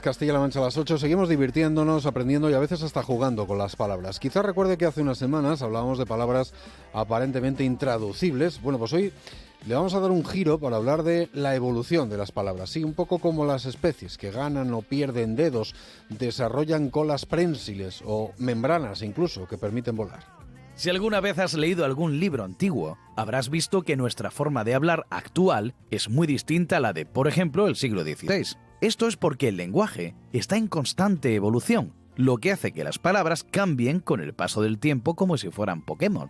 Castilla-La Mancha a las 8, seguimos divirtiéndonos, aprendiendo y a veces hasta jugando con las palabras. Quizás recuerde que hace unas semanas hablábamos de palabras aparentemente intraducibles. Bueno, pues hoy le vamos a dar un giro para hablar de la evolución de las palabras. Sí, un poco como las especies que ganan o pierden dedos, desarrollan colas prensiles o membranas incluso que permiten volar. Si alguna vez has leído algún libro antiguo, habrás visto que nuestra forma de hablar actual es muy distinta a la de, por ejemplo, el siglo XVI. Esto es porque el lenguaje está en constante evolución, lo que hace que las palabras cambien con el paso del tiempo como si fueran Pokémon.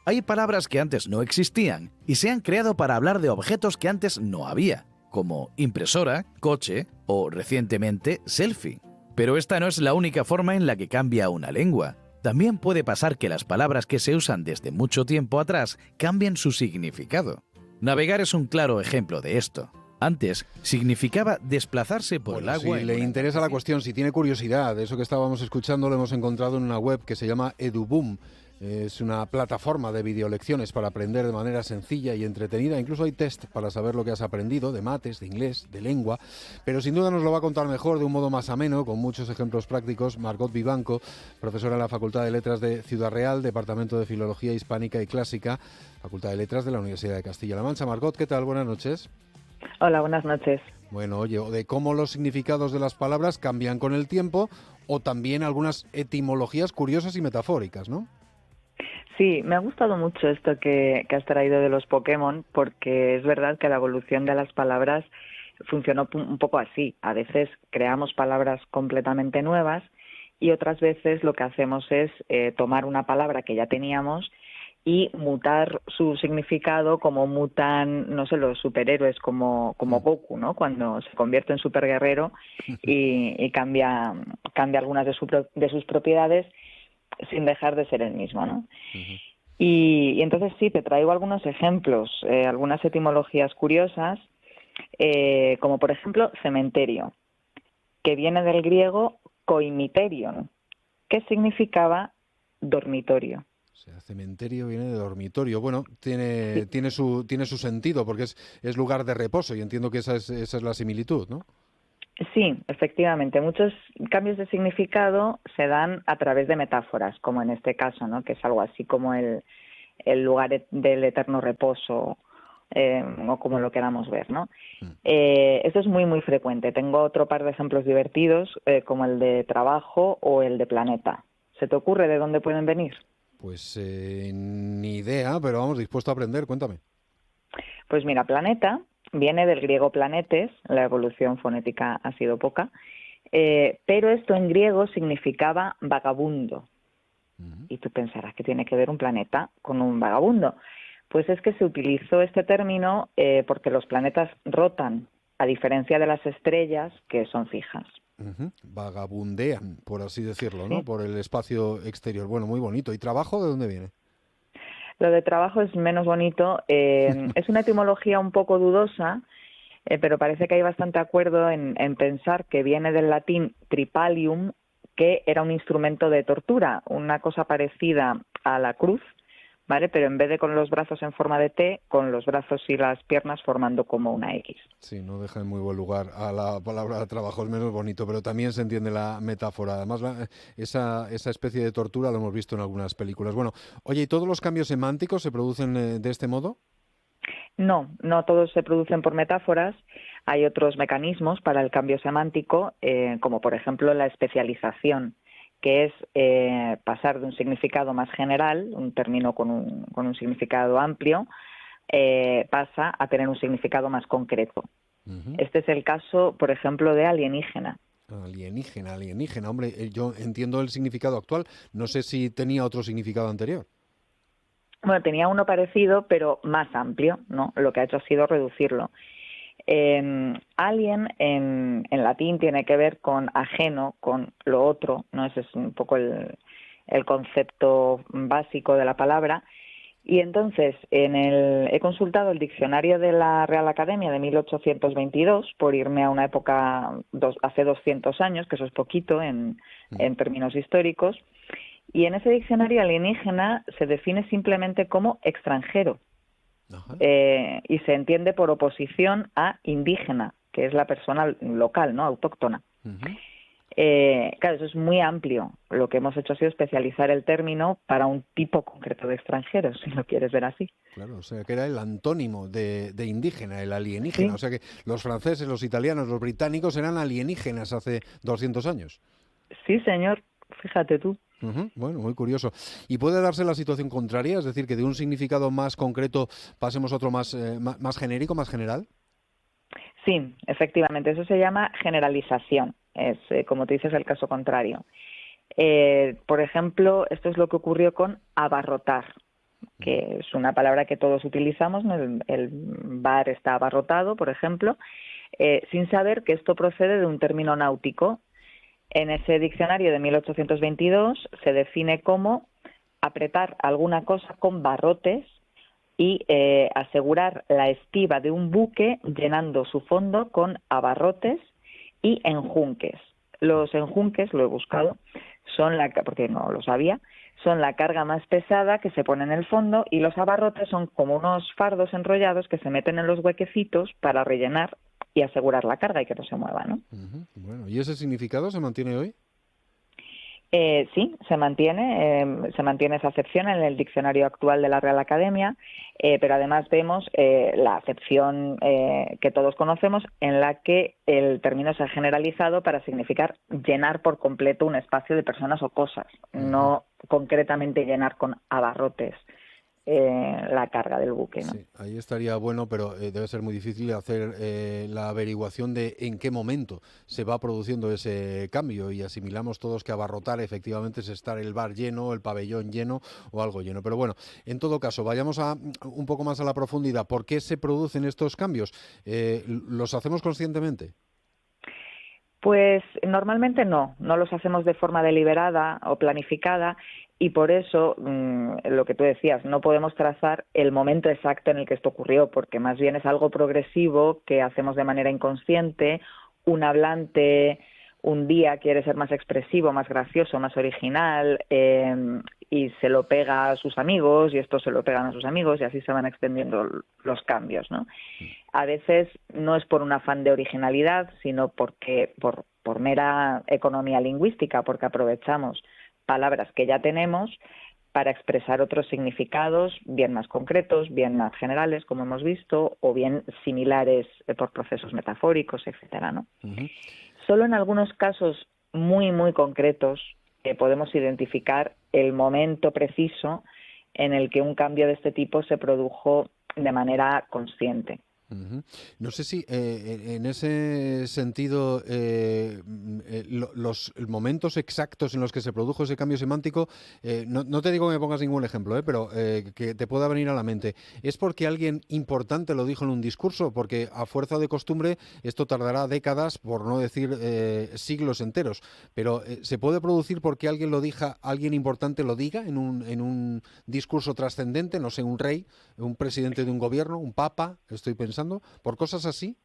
Hay palabras que antes no existían y se han creado para hablar de objetos que antes no había, como impresora, coche o, recientemente, selfie. Pero esta no es la única forma en la que cambia una lengua. También puede pasar que las palabras que se usan desde mucho tiempo atrás cambien su significado. Navegar es un claro ejemplo de esto. Antes significaba desplazarse por el agua. Si le interesa la cuestión, si tiene curiosidad, eso que estábamos escuchando lo hemos encontrado en una web que se llama EduBoom. Es una plataforma de videolecciones para aprender de manera sencilla y entretenida. Incluso hay test para saber lo que has aprendido, de mates, de inglés, de lengua. Pero sin duda nos lo va a contar mejor, de un modo más ameno, con muchos ejemplos prácticos, Margot Vivanco, profesora en la Facultad de Letras de Ciudad Real, Departamento de Filología Hispánica y Clásica, Facultad de Letras de la Universidad de Castilla-La Mancha. Margot, ¿qué tal? Buenas noches. Hola, buenas noches. Bueno, oye, de cómo los significados de las palabras cambian con el tiempo o también algunas etimologías curiosas y metafóricas, ¿no? Sí, me ha gustado mucho esto que has traído de los Pokémon, porque es verdad que la evolución de las palabras funcionó un poco así. A veces creamos palabras completamente nuevas y otras veces lo que hacemos es tomar una palabra que ya teníamos y mutar su significado como mutan, no sé, los superhéroes como Goku, ¿no? Cuando se convierte en superguerrero y cambia algunas de sus propiedades sin dejar de ser el mismo, ¿no? Uh-huh. Y entonces sí, te traigo algunos ejemplos, algunas etimologías curiosas, como por ejemplo cementerio, que viene del griego koimiterion, que significaba dormitorio. O sea, cementerio viene de dormitorio. Bueno, tiene su sentido porque es lugar de reposo y entiendo que esa es la similitud, ¿no? Sí, efectivamente. Muchos cambios de significado se dan a través de metáforas, como en este caso, ¿no? Que es algo así como el lugar del eterno reposo, o como lo queramos ver, ¿no? Esto es muy, muy frecuente. Tengo otro par de ejemplos divertidos, como el de trabajo o el de planeta. ¿Se te ocurre de dónde pueden venir? Pues ni idea, pero vamos, dispuesto a aprender, cuéntame. Pues mira, planeta viene del griego planetes, la evolución fonética ha sido poca, pero esto en griego significaba vagabundo. Uh-huh. Y tú pensarás que tiene que ver un planeta con un vagabundo. Pues es que se utilizó este término porque los planetas rotan, a diferencia de las estrellas que son fijas. Uh-huh. Vagabundean, por así decirlo, ¿no? Sí. Por el espacio exterior. Bueno, muy bonito. ¿Y trabajo de dónde viene? Lo de trabajo es menos bonito. Es una etimología un poco dudosa, pero parece que hay bastante acuerdo en pensar que viene del latín tripalium, que era un instrumento de tortura, una cosa parecida a la cruz, ¿vale? Pero en vez de con los brazos en forma de T, con los brazos y las piernas formando como una X. Sí, no deja en muy buen lugar a la palabra trabajo, es menos bonito, pero también se entiende la metáfora. Además, esa especie de tortura lo hemos visto en algunas películas. Bueno, oye, ¿y todos los cambios semánticos se producen de este modo? No todos se producen por metáforas. Hay otros mecanismos para el cambio semántico, como por ejemplo la especialización, que es pasar de un significado más general, un término con un significado amplio, pasa a tener un significado más concreto. Uh-huh. Este es el caso, por ejemplo, de alienígena. Alienígena. Hombre, yo entiendo el significado actual. No sé si tenía otro significado anterior. Bueno, tenía uno parecido, pero más amplio, ¿no? Lo que ha hecho ha sido reducirlo. Alien en latín tiene que ver con ajeno, con lo otro, ¿no? Ese es un poco el concepto básico de la palabra. Y entonces he consultado el diccionario de la Real Academia de 1822, por irme a una época hace 200 años, que eso es poquito en términos históricos, y en ese diccionario alienígena se define simplemente como extranjero. Y se entiende por oposición a indígena, que es la persona local, ¿no? Autóctona. Ujú. Claro, eso es muy amplio. Lo que hemos hecho ha sido especializar el término para un tipo concreto de extranjeros, si lo quieres ver así. Claro, o sea que era el antónimo de indígena, el alienígena. O Sí, sea que los franceses, los italianos, los británicos eran alienígenas hace 200 años. sí, señor, fíjate tú. Ujú. Bueno, muy curioso. ¿Y puede darse la situación contraria? Es decir, que de un significado más concreto pasemos a otro más genérico, más general. Sí, efectivamente, eso se llama generalización. Es, como tú dices, el caso contrario. Por ejemplo, esto es lo que ocurrió con abarrotar, que es una palabra que todos utilizamos, ¿no? El bar está abarrotado, por ejemplo, sin saber que esto procede de un término náutico. En ese diccionario de 1822 se define como apretar alguna cosa con barrotes y asegurar la estiba de un buque llenando su fondo con abarrotes y enjunques. Los enjunques, lo he buscado, porque no lo sabía, son la carga más pesada que se pone en el fondo, y los abarrotes son como unos fardos enrollados que se meten en los huequecitos para rellenar y asegurar la carga y que no se mueva, ¿no? Ujú. Bueno, ¿y ese significado se mantiene hoy? Sí, se mantiene esa acepción en el diccionario actual de la Real Academia, pero además vemos la acepción que todos conocemos, en la que el término se ha generalizado para significar llenar por completo un espacio de personas o cosas, Ujú. no concretamente llenar con abarrotes la carga del buque, ¿no? Sí, ahí estaría bueno, pero debe ser muy difícil hacer la averiguación de en qué momento se va produciendo ese cambio y asimilamos todos que abarrotar efectivamente es estar el bar lleno, el pabellón lleno o algo lleno. Pero bueno, en todo caso, vayamos un poco más a la profundidad. ¿Por qué se producen estos cambios? ¿Los hacemos conscientemente? Pues normalmente no los hacemos de forma deliberada o planificada, y por eso, lo que tú decías, no podemos trazar el momento exacto en el que esto ocurrió, porque más bien es algo progresivo que hacemos de manera inconsciente. Un hablante un día quiere ser más expresivo, más gracioso, más original, y se lo pega a sus amigos, y estos se lo pegan a sus amigos, y así se van extendiendo los cambios, ¿no? A veces no es por un afán de originalidad, sino por mera economía lingüística, porque aprovechamos palabras que ya tenemos para expresar otros significados, bien más concretos, bien más generales, como hemos visto, o bien similares por procesos metafóricos, etcétera, ¿no? Ujú. Solo en algunos casos muy, muy concretos podemos identificar el momento preciso en el que un cambio de este tipo se produjo de manera consciente. Ujú. No sé si en ese sentido los momentos exactos en los que se produjo ese cambio semántico, no te digo que me pongas ningún ejemplo, pero que te pueda venir a la mente, ¿es porque alguien importante lo dijo en un discurso? Porque a fuerza de costumbre esto tardará décadas, por no decir siglos enteros, pero ¿se puede producir porque alguien importante lo diga en un discurso trascendente, no sé, un rey, un presidente de un gobierno, un papa, estoy pensando? ¿Por cosas así?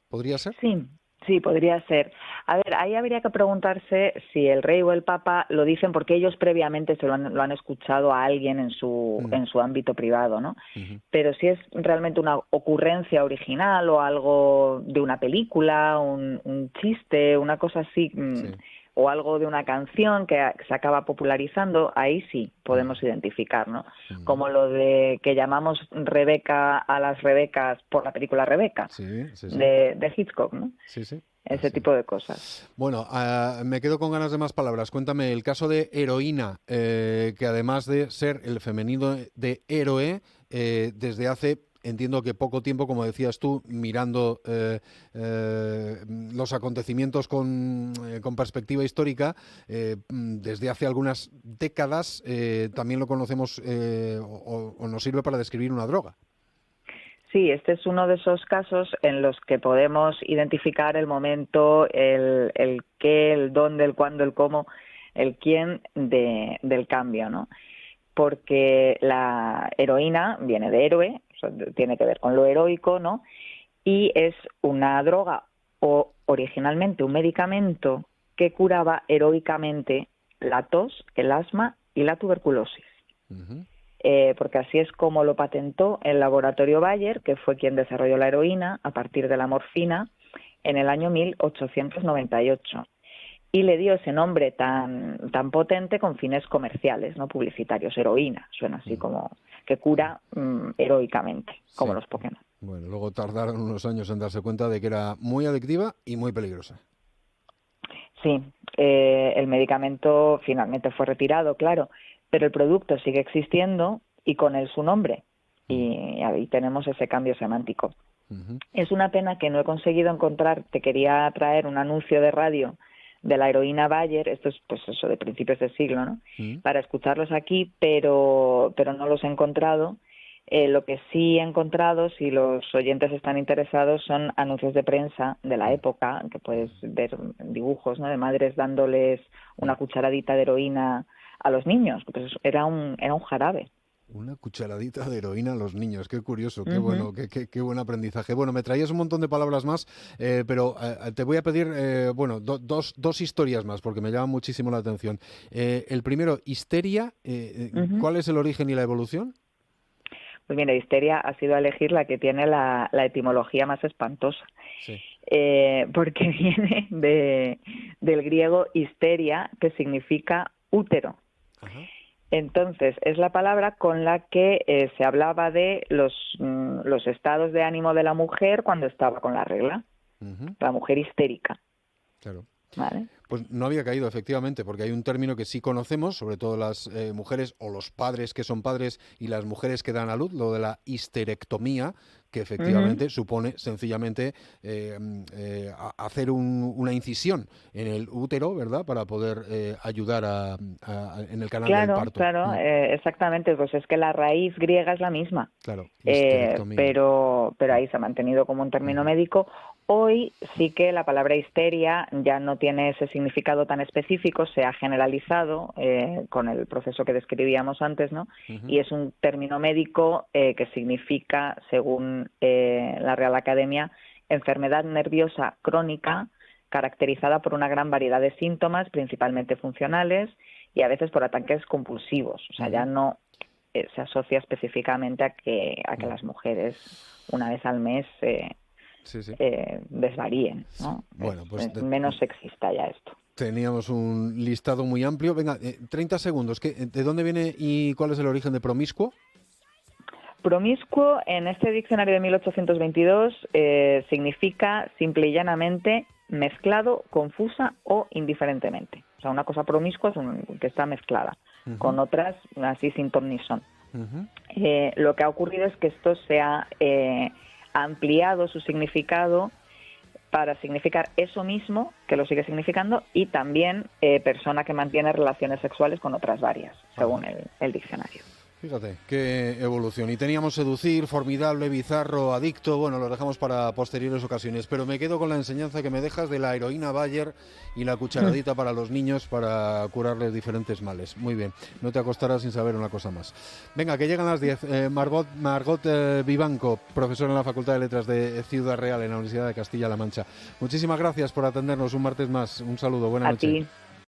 ¿Podría ser? Sí, sí, podría ser. A ver, ahí habría que preguntarse si el rey o el papa lo dicen porque ellos previamente lo han escuchado a alguien Mm, en su ámbito privado, ¿no? ujú. Pero si es realmente una ocurrencia original o algo de una película, un chiste, una cosa así, Sí. o algo de una canción que se acaba popularizando, ahí sí Ujú, podemos identificar, ¿no? ujú. Como lo de que llamamos Rebeca a las Rebecas por la película Rebeca Sí, sí, sí. de Hitchcock, ¿no? Sí, sí. Ese Así. tipo de cosas. Bueno, me quedo con ganas de más palabras. Cuéntame el caso de heroína, que además de ser el femenino de héroe, desde hace, entiendo que poco tiempo, como decías tú, mirando los acontecimientos con perspectiva histórica, desde hace algunas décadas también lo conocemos o nos sirve para describir una droga. Sí, este es uno de esos casos en los que podemos identificar el momento, el qué, el dónde, el cuándo, el cómo, el quién del cambio, ¿no? Porque la heroína viene de héroe, o sea, tiene que ver con lo heroico, ¿no? Y es una droga o originalmente un medicamento que curaba heroicamente la tos, el asma y la tuberculosis. Ujú, Porque así es como lo patentó el laboratorio Bayer, que fue quien desarrolló la heroína a partir de la morfina en el año 1898. y le dio ese nombre tan potente con fines comerciales, no publicitarios. Heroína, suena así como que cura heroicamente, como los Pokémon. Bueno, luego tardaron unos años en darse cuenta de que era muy adictiva y muy peligrosa. Sí, el medicamento finalmente fue retirado, claro, pero el producto sigue existiendo y con él su nombre. Y ahí tenemos ese cambio semántico. Es una pena que no he conseguido encontrar, te quería traer un anuncio de radio de la heroína Bayer, esto es pues eso de principios del siglo, ¿no? Para escucharlos aquí, pero no los he encontrado. Lo que sí he encontrado, si los oyentes están interesados, son anuncios de prensa de la época, que puedes ver dibujos, ¿no?, de madres dándoles una cucharadita de heroína a los niños, pues era un jarabe. Una cucharadita de heroína a los niños, qué curioso, qué bueno, qué buen aprendizaje. Bueno, me traías un montón de palabras más, pero te voy a pedir, dos historias más, porque me llaman muchísimo la atención. El primero, histeria, ¿cuál es el origen y la evolución? Pues mira, histeria ha sido elegir la que tiene la etimología más espantosa, sí. Porque viene del griego histeria, que significa útero. Ajá. Entonces, es la palabra con la que se hablaba de los estados de ánimo de la mujer cuando estaba con la regla. La mujer histérica. Claro. ¿Vale? Pues no había caído, efectivamente, porque hay un término que sí conocemos, sobre todo las mujeres o los padres que son padres y las mujeres que dan a luz, lo de la histerectomía, que efectivamente supone sencillamente hacer una incisión en el útero, ¿verdad?, para poder ayudar en el canal del parto. Claro, exactamente, pues es que la raíz griega es la misma. Claro, pero ahí se ha mantenido como un término médico. Hoy sí que la palabra histeria ya no tiene ese significado tan específico, se ha generalizado con el proceso que describíamos antes, ¿no? Y es un término médico que significa, según la Real Academia, enfermedad nerviosa crónica caracterizada por una gran variedad de síntomas, principalmente funcionales, y a veces por ataques compulsivos. O sea, ya no se asocia específicamente a que las mujeres una vez al mes desvaríen, ¿no? Bueno, pues es menos sexista ya esto. Teníamos un listado muy amplio. Venga, 30 segundos. ¿De dónde viene y cuál es el origen de promiscuo? Promiscuo, en este diccionario de 1822, significa simple y llanamente mezclado, confusa o indiferentemente. O sea, una cosa promiscua es que está mezclada con otras así sin ton ni son. Lo que ha ocurrido es que esto se ha ampliado su significado para significar eso mismo, que lo sigue significando, y también persona que mantiene relaciones sexuales con otras varias, según el diccionario. Fíjate, qué evolución. Y teníamos seducir, formidable, bizarro, adicto. Bueno, lo dejamos para posteriores ocasiones. Pero me quedo con la enseñanza que me dejas de la heroína Bayer y la cucharadita para los niños para curarles diferentes males. Muy bien, no te acostarás sin saber una cosa más. Venga, que llegan las 10. Margot Vivanco, profesora en la Facultad de Letras de Ciudad Real en la Universidad de Castilla-La Mancha. Muchísimas gracias por atendernos un martes más. Un saludo, buena noche. A ti.